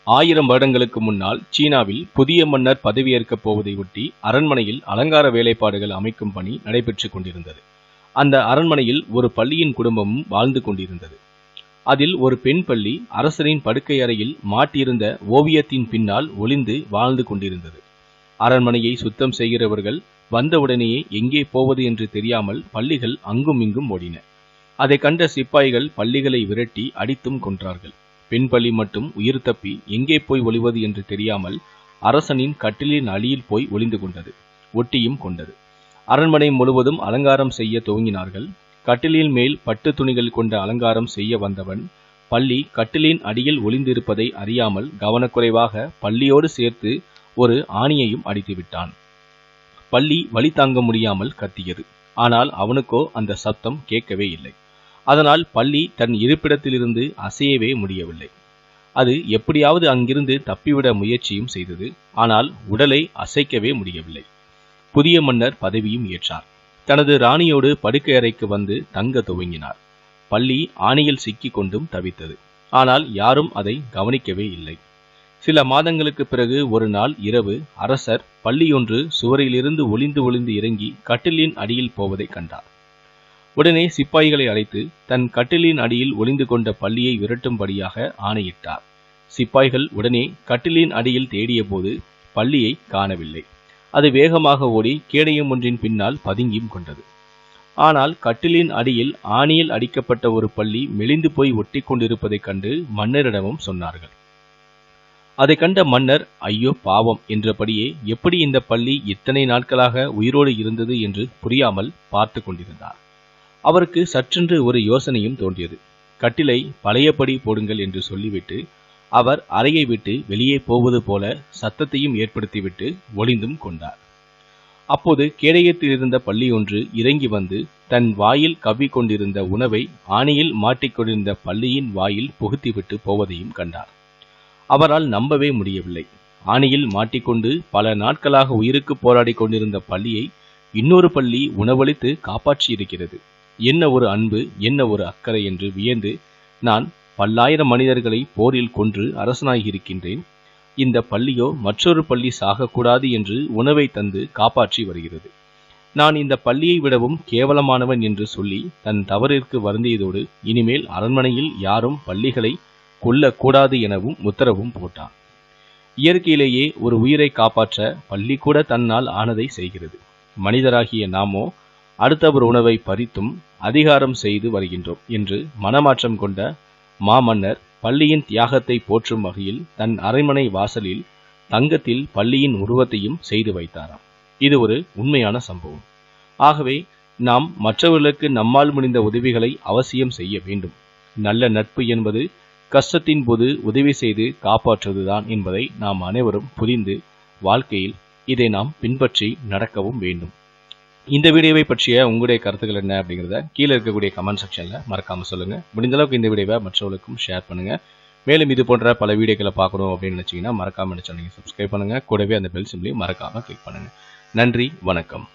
1000 வருடங்களுக்கு முன்னால் சீனாவில் புதிய மன்னர் பதவியேற்கப் போவதை ஒட்டி அரண்மனையில் அலங்கார வேலைப்பாடுகள் அமைக்கும் பணி நடைபெற்றுக் கொண்டிருந்தது. அந்த அரண்மனையில் ஒரு பள்ளியின் குடும்பமும் வாழ்ந்து கொண்டிருந்தது. அதில் ஒரு பெண் பள்ளி அரசரின் படுக்கை அறையில் மாட்டியிருந்த ஓவியத்தின் பின்னால் ஒளிந்து வாழ்ந்து கொண்டிருந்தது. அரண்மனையை சுத்தம் செய்கிறவர்கள் வந்தவுடனேயே எங்கே போவது என்று தெரியாமல் பள்ளிகள் அங்கும் இங்கும் ஓடின. அதை கண்ட சிப்பாய்கள் பள்ளிகளை விரட்டி அடித்தும் கொன்றார்கள். பெண் பள்ளி மட்டும் உயிர் தப்பி எங்கே போய் ஒளிவது என்று தெரியாமல் அரசனின் கட்டிலின் அடியில் போய் ஒளிந்து கொண்டது. ஒட்டியும் கொண்டது. அரண்மனை முழுவதும் அலங்காரம் செய்ய துவங்கினார்கள். கட்டிலின் மேல் பட்டு துணிகள் கொண்ட அலங்காரம் செய்ய வந்தவன் பள்ளி கட்டிலின் அடியில் ஒளிந்திருப்பதை அறியாமல் கவனக்குறைவாக பள்ளியோடு சேர்த்து ஒரு ஆணியையும் அடித்து விட்டான். பள்ளி வலி தாங்க முடியாமல் கத்தியது. ஆனால் அவனுக்கோ அந்த சப்தம் கேட்கவே இல்லை. அதனால் பள்ளி தன் இருப்பிடத்திலிருந்து அசையவே முடியவில்லை. அது எப்படியாவது அங்கிருந்து தப்பிவிட முயற்சியும் செய்தது. ஆனால் உடலை அசைக்கவே முடியவில்லை. புதிய மன்னர் பதவியும் ஏற்றார். தனது ராணியோடு படுக்கை அறைக்கு வந்து தங்க துவங்கினார். பள்ளி ஆணியில் சிக்கிக் கொண்டும் தவித்தது. ஆனால் யாரும் அதை கவனிக்கவே இல்லை. சில மாதங்களுக்கு பிறகு ஒரு நாள் இரவு அரசர் பள்ளியொன்று சுவரிலிருந்து ஒளிந்து ஒளிந்து இறங்கி கட்டிலின் அடியில் போவதை கண்டார். உடனே சிப்பாய்களை அழைத்து தன் கட்டிலின் அடியில் ஒளிந்து கொண்ட பள்ளியை விரட்டும்படியாக ஆணையிட்டார். சிப்பாய்கள் உடனே கட்டிலின் அடியில் தேடிய போது பள்ளியை காணவில்லை. அது வேகமாக ஓடி கேடயம் ஒன்றின் பின்னால் பதுங்கியும் கொண்டது. ஆனால் கட்டிலின் அடியில் ஆணியில் அடிக்கப்பட்ட ஒரு பள்ளி மெலிந்து போய் ஒட்டி கொண்டிருப்பதைக் கண்டு மன்னரிடமும் சொன்னார்கள். அதை கண்ட மன்னர் ஐயோ பாவம் என்றபடியே எப்படி இந்த பள்ளி இத்தனை நாட்களாக உயிரோடு இருந்தது என்று புரியாமல் பார்த்து கொண்டிருந்தார். அவருக்கு சற்றென்று ஒரு யோசனையும் தோன்றியது. கட்டிலை பழையபடி போடுங்கள் என்று சொல்லிவிட்டு அவர் அறையை விட்டு வெளியே போவது போல சத்தத்தையும் ஏற்படுத்திவிட்டு ஒளிந்தும் கொண்டார். அப்போது கேடயத்தில் இருந்த பள்ளி ஒன்று இறங்கி வந்து தன் வாயில் கவ்வி கொண்டிருந்த உணவை ஆணியில் மாட்டிக்கொண்டிருந்த பள்ளியின் வாயில் புகுத்திவிட்டு போவதையும் கண்டார். அவரால் நம்பவே முடியவில்லை. ஆணியில் மாட்டிக்கொண்டு பல நாட்களாக உயிருக்கு போராடி கொண்டிருந்த பள்ளியை இன்னொரு பள்ளி உணவளித்து காப்பாற்றியிருக்கிறது. என்ன ஒரு அன்பு, என்ன ஒரு அக்கறை என்று வியந்து நான் பல்லாயிரம் மனிதர்களை போரில் கொன்று அரசனாகியிருக்கின்றேன். இந்த பள்ளியோ மற்றொரு பள்ளி சாகக்கூடாது என்று உணவை தந்து காப்பாற்றி வருகிறது. நான் இந்த பள்ளியை விடவும் கேவலமானவன் என்று சொல்லி தன் தவறிற்கு வருந்தியதோடு இனிமேல் அரண்மனையில் யாரும் பள்ளிகளை கொல்லக்கூடாது எனவும் உத்தரவும் போட்டான். இயற்கையிலேயே ஒரு உயிரை காப்பாற்ற பள்ளி கூட தன்னால் ஆனதை செய்கிறது. மனிதராகிய நாமோ அடுத்தவர் உணவை பறித்தும் அதிகாரம் செய்து வருகின்றோம் என்று மனமாற்றம் கொண்ட மாமன்னர் பள்ளியின் தியாகத்தை போற்றும் வகையில் தன் அரண்மனை வாசலில் தங்கத்தில் பள்ளியின் உருவத்தையும் செய்து வைத்தாராம். இது ஒரு உண்மையான சம்பவம். ஆகவே நாம் மற்றவர்களுக்கு நம்மால் முடிந்த உதவிகளை அவசியம் செய்ய வேண்டும். நல்ல நட்பு என்பது கஷ்டத்தின் போது உதவி செய்து காப்பாற்றுவதுதான் என்பதை நாம் அனைவரும் புரிந்து வாழ்க்கையில் இதை நாம் பின்பற்றி நடக்கவும் வேண்டும். இந்த வீடியோவை பற்றிய உங்களுடைய கருத்துக்கள் என்ன அப்படிங்கிறத கீழே இருக்கக்கூடிய கமெண்ட் செக்ஷனில் மறக்காமல் சொல்லுங்கள். முடிந்த அளவுக்கு இந்த வீடியோவை மற்றவர்களுக்கும் ஷேர் பண்ணுங்கள். மேலும் இது போன்ற பல வீடியோக்களை பார்க்கணும் அப்படின்னு நினச்சிங்கன்னா மறக்காமல் சேனலை சப்ஸ்கிரைப் பண்ணுங்கள். கூடவே அந்த பெல் சிம்பிளையும் மறக்காமல் கிளிக் பண்ணுங்கள். நன்றி, வணக்கம்.